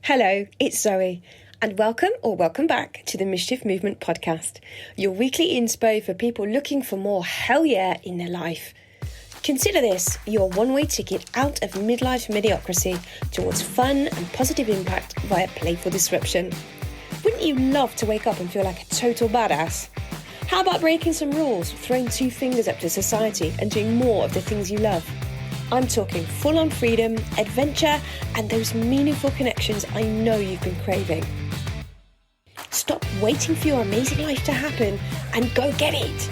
Hello, it's Zoe, and welcome back to the Mischief Movement podcast, your weekly inspo for people looking for more hell yeah in their life. Consider this your one-way ticket out of midlife mediocrity towards fun and positive impact via playful disruption. Wouldn't you love to wake up and feel like a total badass? How about breaking some rules, throwing two fingers up to society and doing more of the things you love? I'm talking full-on freedom, adventure, and those meaningful connections I know you've been craving. Stop waiting for your amazing life to happen and go get it.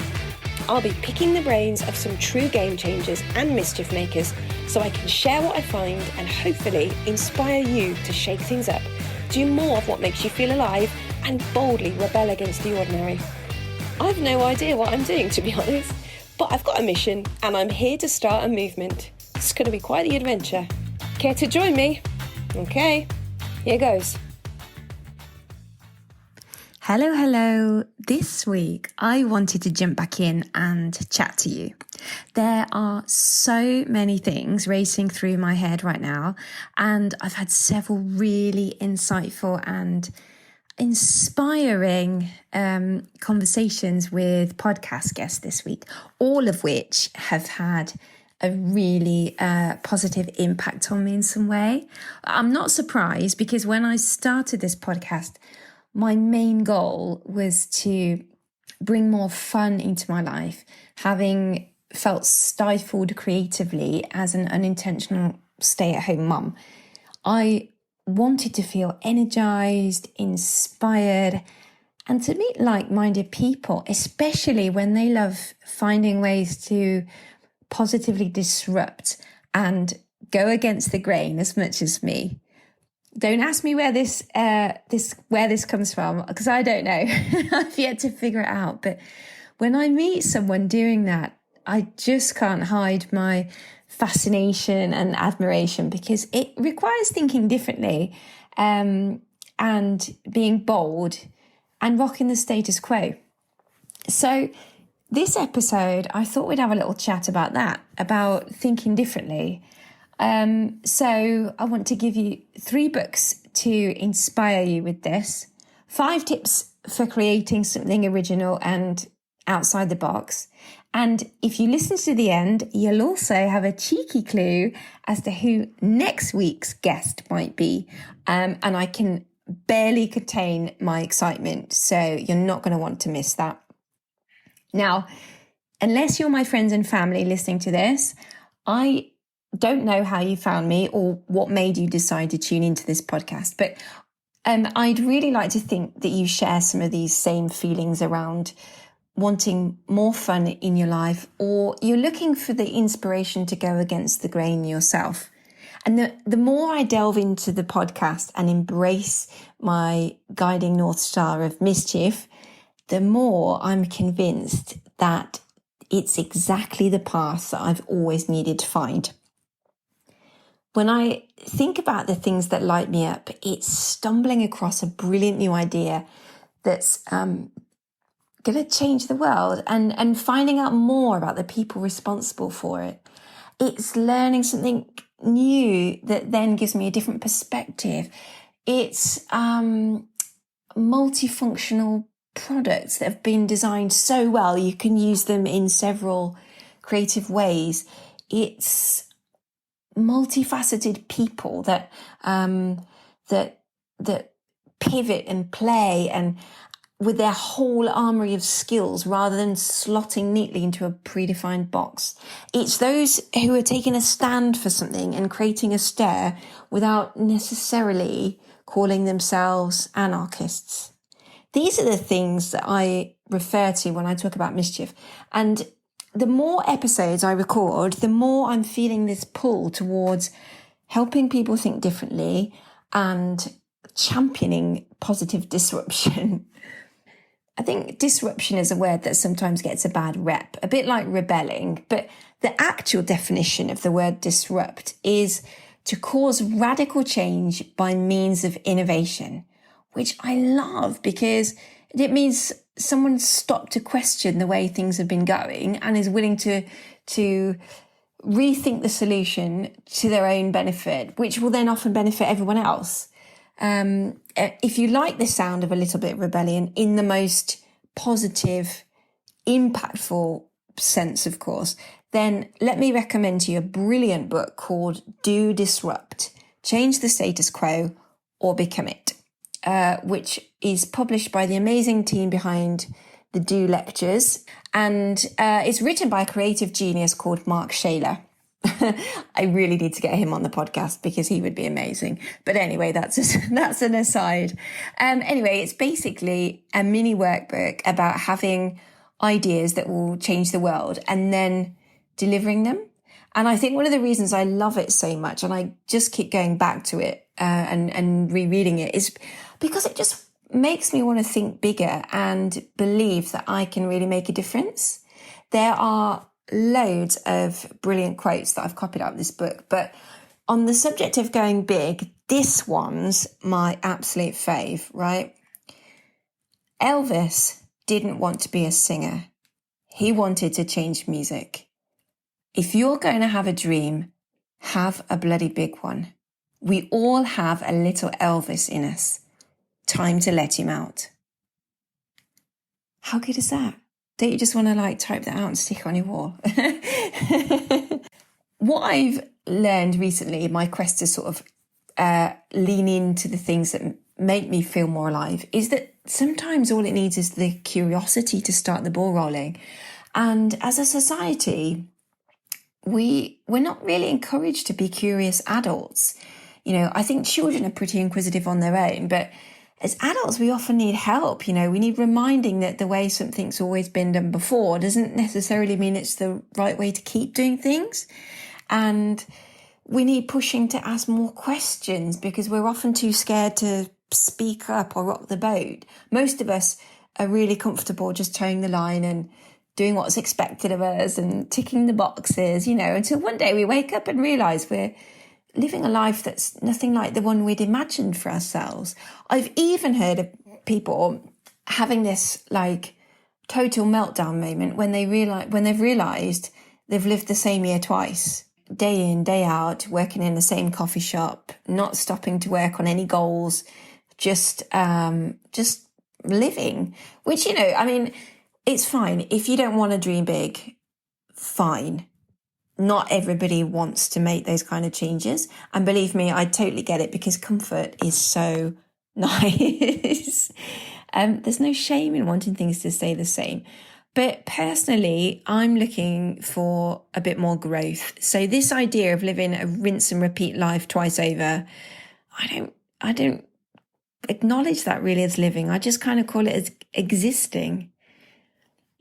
I'll be picking the brains of some true game changers and mischief makers so I can share what I find and hopefully inspire you to shake things up, do more of what makes you feel alive, and boldly rebel against the ordinary. I've no idea what I'm doing, to be honest, but I've got a mission and I'm here to start a movement. It's going to be quite the adventure. Care to join me? Okay, here goes. Hello. This week, I wanted to jump back in and chat to you. There are so many things racing through my head right now, and I've had several really insightful and inspiring conversations with podcast guests this week, all of which have had a really positive impact on me in some way. I'm not surprised because when I started this podcast, my main goal was to bring more fun into my life, having felt stifled creatively as an unintentional stay-at-home mum. I wanted to feel energized, inspired, and to meet like-minded people, especially when they love finding ways to positively disrupt and go against the grain as much as me. Don't ask me where this comes from, because I don't know. I've yet to figure it out. But when I meet someone doing that, I just can't hide my fascination and admiration, because it requires thinking differently, and being bold and rocking the status quo. So this episode, I thought we'd have a little chat about that, about thinking differently. So I want to give you 3 books to inspire you with this, 5 tips for creating something original and outside the box. And if you listen to the end, you'll also have a cheeky clue as to who next week's guest might be. And I can barely contain my excitement, so you're not going to want to miss that. Now, unless you're my friends and family listening to this, I don't know how you found me or what made you decide to tune into this podcast, but I'd really like to think that you share some of these same feelings around wanting more fun in your life, or you're looking for the inspiration to go against the grain yourself. And the more I delve into the podcast and embrace my guiding North Star of mischief, the more I'm convinced that it's exactly the path that I've always needed to find. When I think about the things that light me up, it's stumbling across a brilliant new idea that's going to change the world, and finding out more about the people responsible for it. It's learning something new that then gives me a different perspective. It's multifunctional products that have been designed so well you can use them in several creative ways. It's multifaceted people that pivot and play and with their whole armory of skills rather than slotting neatly into a predefined box. It's those who are taking a stand for something and creating a stir without necessarily calling themselves anarchists. These are the things that I refer to when I talk about mischief. And the more episodes I record, the more I'm feeling this pull towards helping people think differently and championing positive disruption. I think disruption is a word that sometimes gets a bad rep, a bit like rebelling, but the actual definition of the word disrupt is to cause radical change by means of innovation, which I love because it means someone stopped to question the way things have been going and is willing to rethink the solution to their own benefit, which will then often benefit everyone else. If you like the sound of a little bit of rebellion in the most positive, impactful sense, of course, then let me recommend to you a brilliant book called Do Disrupt, Change the Status Quo or Become It, which is published by the amazing team behind the Do Lectures. And it's written by a creative genius called Mark Shaler. I really need to get him on the podcast because he would be amazing. But anyway, that's an aside. Anyway, it's basically a mini workbook about having ideas that will change the world and then delivering them. And I think one of the reasons I love it so much, and I just keep going back to it and rereading it, is because it just makes me want to think bigger and believe that I can really make a difference. There are loads of brilliant quotes that I've copied out of this book, but on the subject of going big, this one's my absolute fave, right? Elvis didn't want to be a singer. He wanted to change music. If you're going to have a dream, have a bloody big one. We all have a little Elvis in us. Time to let him out. How good is that? Don't you just want to type that out and stick it on your wall? What I've learned recently in my quest to sort of lean into the things that make me feel more alive is that sometimes all it needs is the curiosity to start the ball rolling. And as a society, we're not really encouraged to be curious adults. I think children are pretty inquisitive on their own, but as adults, we often need help. We need reminding that the way something's always been done before doesn't necessarily mean it's the right way to keep doing things. And we need pushing to ask more questions because we're often too scared to speak up or rock the boat. Most of us are really comfortable just towing the line and doing what's expected of us and ticking the boxes, until one day we wake up and realise we're living a life that's nothing like the one we'd imagined for ourselves. I've even heard of people having this total meltdown moment when they've realised they've lived the same year twice, day in, day out, working in the same coffee shop, not stopping to work on any goals, just living. Which, it's fine. If you don't want to dream big, fine. Not everybody wants to make those kind of changes. And believe me, I totally get it because comfort is so nice. There's no shame in wanting things to stay the same. But personally, I'm looking for a bit more growth. So this idea of living a rinse and repeat life twice over, I don't acknowledge that really as living. I just kind of call it as existing.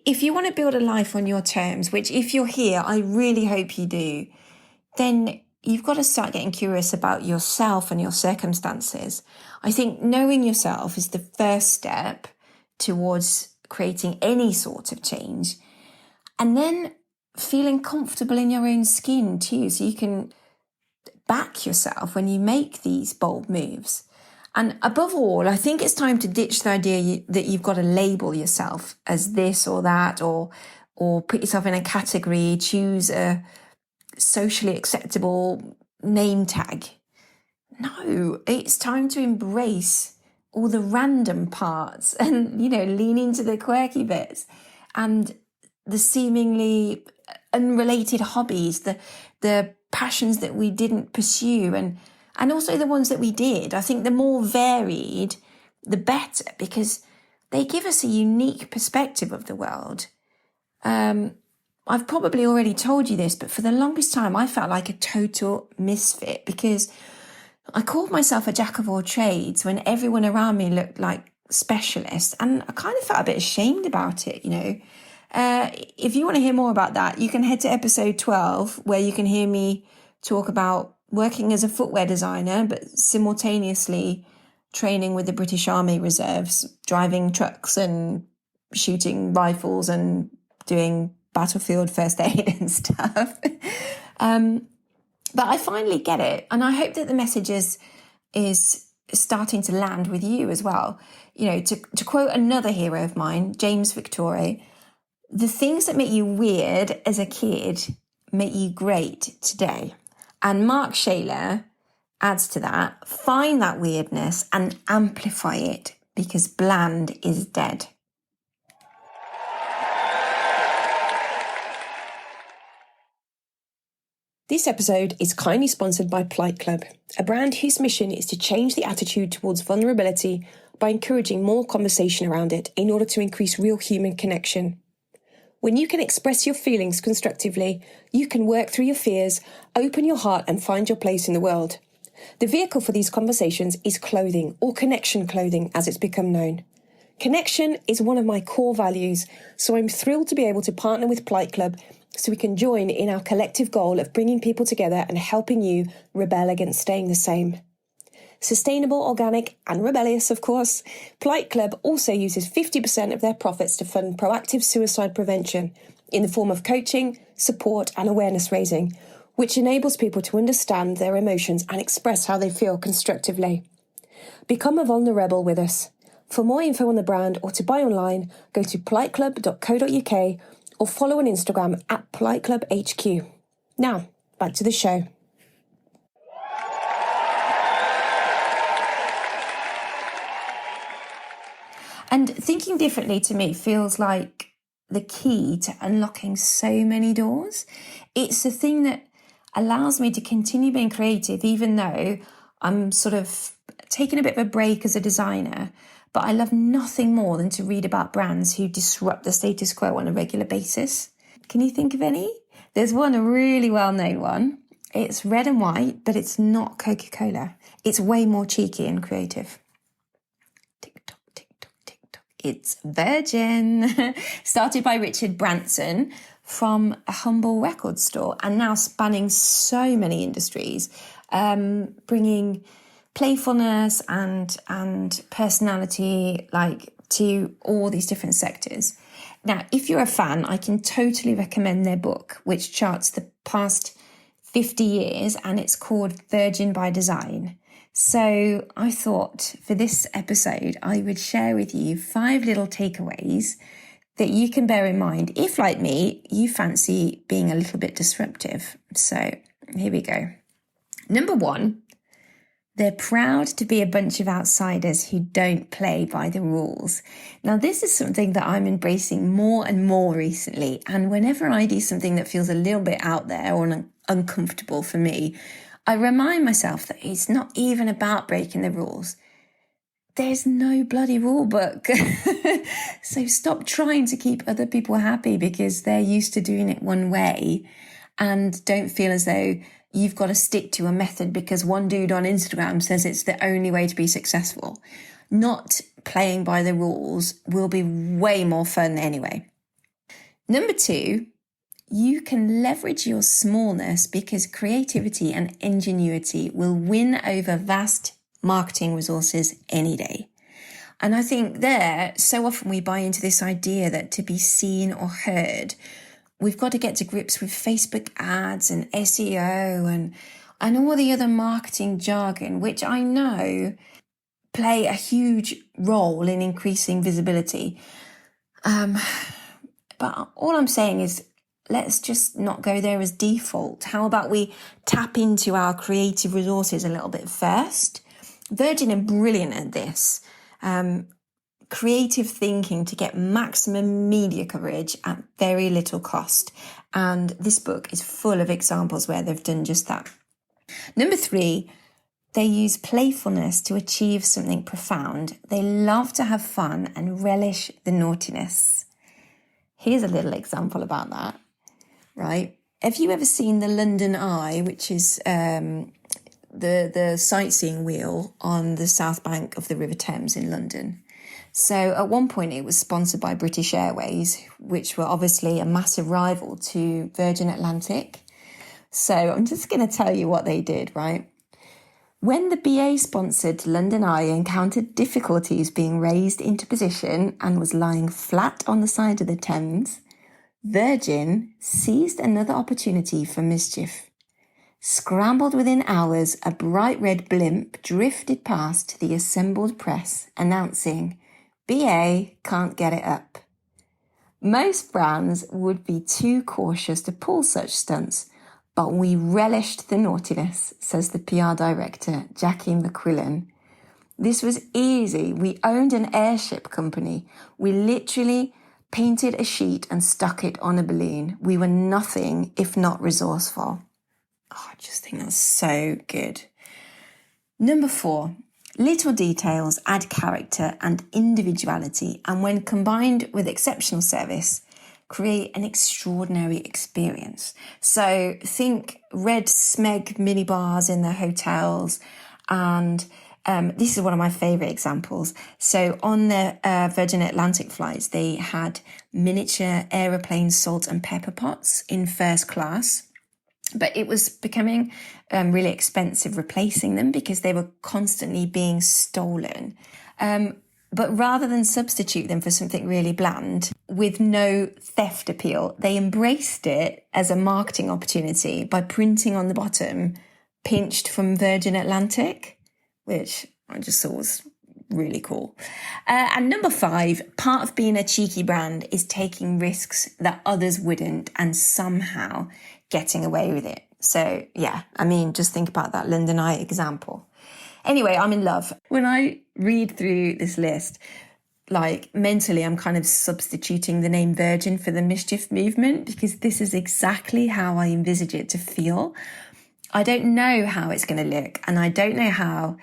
If you want to build a life on your terms, which if you're here, I really hope you do, then you've got to start getting curious about yourself and your circumstances. I think knowing yourself is the first step towards creating any sort of change. And then feeling comfortable in your own skin too, so you can back yourself when you make these bold moves. And above all, I think it's time to ditch the idea that you've got to label yourself as this or that, or put yourself in a category, choose a socially acceptable name tag. No, it's time to embrace all the random parts and, lean into the quirky bits and the seemingly unrelated hobbies, the passions that we didn't pursue and also the ones that we did. I think the more varied, the better, because they give us a unique perspective of the world. I've probably already told you this, but for the longest time, I felt like a total misfit because I called myself a jack of all trades when everyone around me looked like specialists, and I kind of felt a bit ashamed about it, If you want to hear more about that, you can head to episode 12, where you can hear me talk about working as a footwear designer, but simultaneously training with the British Army Reserves, driving trucks and shooting rifles and doing battlefield first aid and stuff. But I finally get it. And I hope that the message is starting to land with you as well. To quote another hero of mine, James Victore, the things that make you weird as a kid make you great today. And Mark Shaler adds to that. Find that weirdness and amplify it, because bland is dead. This episode is kindly sponsored by Polite Club, a brand whose mission is to change the attitude towards vulnerability by encouraging more conversation around it in order to increase real human connection. When you can express your feelings constructively, you can work through your fears, open your heart and find your place in the world. The vehicle for these conversations is clothing, or connection clothing as it's become known. Connection is one of my core values, so I'm thrilled to be able to partner with Polite Club so we can join in our collective goal of bringing people together and helping you rebel against staying the same. Sustainable, organic and rebellious, of course, Polite Club also uses 50% of their profits to fund proactive suicide prevention in the form of coaching, support and awareness raising, which enables people to understand their emotions and express how they feel constructively. Become a vulnerable with us. For more info on the brand or to buy online, go to politeclub.co.uk or follow on Instagram at politeclubhq. Now, back to the show. And thinking differently to me feels like the key to unlocking so many doors. It's the thing that allows me to continue being creative, even though I'm sort of taking a bit of a break as a designer. But I love nothing more than to read about brands who disrupt the status quo on a regular basis. Can you think of any? There's one, a really well-known one. It's red and white, but it's not Coca-Cola. It's way more cheeky and creative. Tick-tock, tick-tock, tick-tock. It's Virgin. Started by Richard Branson from a humble record store and now spanning so many industries, bringing playfulness and personality to all these different sectors. Now, if you're a fan, I can totally recommend their book, which charts the past 50 years, and it's called Virgin by Design. So I thought for this episode, I would share with you 5 little takeaways that you can bear in mind if, like me, you fancy being a little bit disruptive. So here we go. Number 1, they're proud to be a bunch of outsiders who don't play by the rules. Now, this is something that I'm embracing more and more recently. And whenever I do something that feels a little bit out there or uncomfortable for me, I remind myself that it's not even about breaking the rules. There's no bloody rule book. So stop trying to keep other people happy because they're used to doing it one way, and don't feel as though you've got to stick to a method because one dude on Instagram says it's the only way to be successful. Not playing by the rules will be way more fun anyway. Number 2, you can leverage your smallness because creativity and ingenuity will win over vast marketing resources any day. And I think so often we buy into this idea that to be seen or heard, we've got to get to grips with Facebook ads and SEO and all the other marketing jargon, which I know play a huge role in increasing visibility. But all I'm saying is, let's just not go there as default. How about we tap into our creative resources a little bit first? Virgin are brilliant at this. Creative thinking to get maximum media coverage at very little cost. And this book is full of examples where they've done just that. Number 3, they use playfulness to achieve something profound. They love to have fun and relish the naughtiness. Here's a little example about that, right? Have you ever seen the London Eye, which is the sightseeing wheel on the south bank of the River Thames in London? So at one point it was sponsored by British Airways, which were obviously a massive rival to Virgin Atlantic. So I'm just going to tell you what they did, right? When the BA-sponsored London Eye encountered difficulties being raised into position and was lying flat on the side of the Thames, Virgin seized another opportunity for mischief. Scrambled within hours, a bright red blimp drifted past the assembled press, announcing, "BA can't get it up." Most brands would be too cautious to pull such stunts, but we relished the naughtiness, says the PR director, Jackie McQuillan. This was easy. We owned an airship company. We literally painted a sheet and stuck it on a balloon. We were nothing if not resourceful. Oh, I just think that's so good. Number 4, little details add character and individuality, and when combined with exceptional service, create an extraordinary experience. So think red Smeg minibars in the hotels, and this is one of my favourite examples. So on the Virgin Atlantic flights, they had miniature aeroplane salt and pepper pots in first class, but it was becoming really expensive replacing them because they were constantly being stolen. But rather than substitute them for something really bland with no theft appeal, they embraced it as a marketing opportunity by printing on the bottom, pinched from Virgin Atlantic, which I just thought was really cool. And number 5, part of being a cheeky brand is taking risks that others wouldn't and somehow getting away with it. So yeah, I mean, just think about that London Eye example. Anyway, I'm in love. When I read through this list, like mentally, I'm kind of substituting the name Virgin for the Mischief movement because this is exactly how I envisage it to feel. I don't know how it's going to look, and I don't know how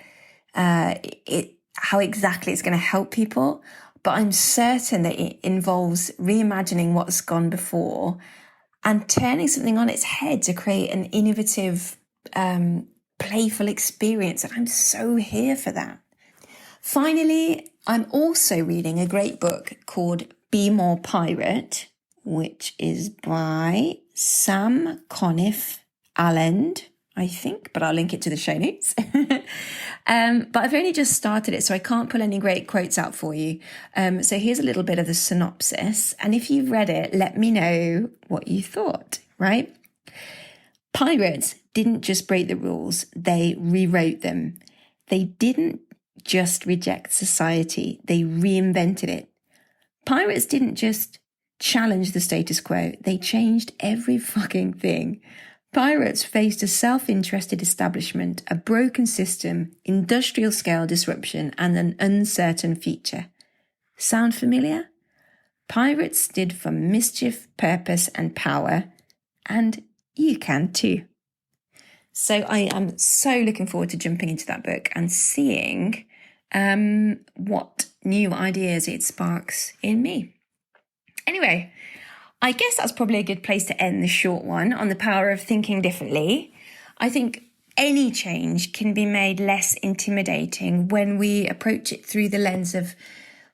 exactly it's going to help people, but I'm certain that it involves reimagining what's gone before and turning something on its head to create an innovative, playful experience. And I'm so here for that. Finally, I'm also reading a great book called Be More Pirate, which is by Sam Conniff Allen, I think, but I'll link it to the show notes. But I've only just started it, so I can't pull any great quotes out for you. So here's a little bit of the synopsis. And if you've read it, let me know what you thought, right? Pirates didn't just break the rules, they rewrote them. They didn't just reject society, they reinvented it. Pirates didn't just challenge the status quo, they changed every fucking thing. Pirates faced a self-interested establishment, a broken system, industrial-scale disruption, and an uncertain future. Sound familiar? Pirates stood for mischief, purpose, and power, and you can too. So I am so looking forward to jumping into that book and seeing what new ideas it sparks in me. Anyway, I guess that's probably a good place to end the short one on the power of thinking differently. I think any change can be made less intimidating when we approach it through the lens of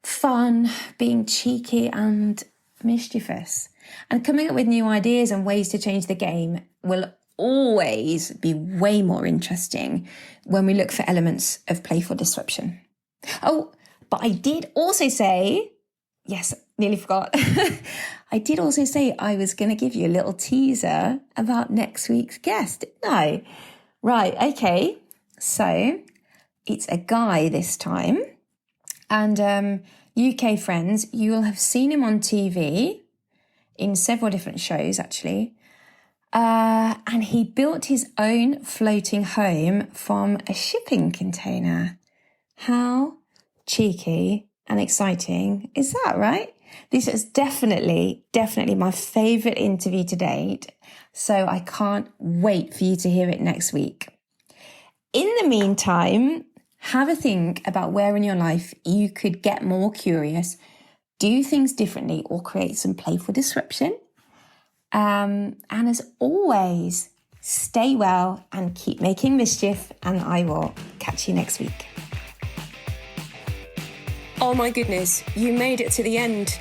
fun, being cheeky and mischievous. And coming up with new ideas and ways to change the game will always be way more interesting when we look for elements of playful disruption. Oh, but I did also say, yes, nearly forgot. I did also say I was going to give you a little teaser about next week's guest, didn't I? Right, okay. So it's a guy this time. And UK friends, you will have seen him on TV in several different shows, actually. And he built his own floating home from a shipping container. How cheeky and exciting is that, right? This is definitely my favourite interview to date. So I can't wait for you to hear it next week. In the meantime, have a think about where in your life you could get more curious, do things differently, or create some playful disruption. And as always, stay well and keep making mischief, and I will catch you next week. Oh my goodness, you made it to the end.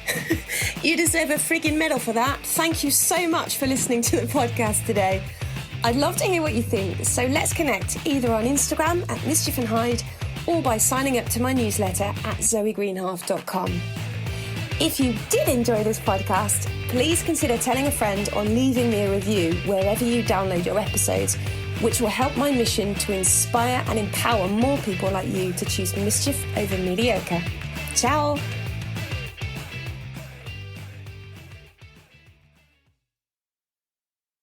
You deserve a frigging medal for that. Thank you so much for listening to the podcast today. I'd love to hear what you think, so let's connect either on Instagram at Mischief and Hyde or by signing up to my newsletter at zoegreenhalf.com. If you did enjoy this podcast, please consider telling a friend or leaving me a review wherever you download your episodes, which will help my mission to inspire and empower more people like you to choose mischief over mediocre. Ciao!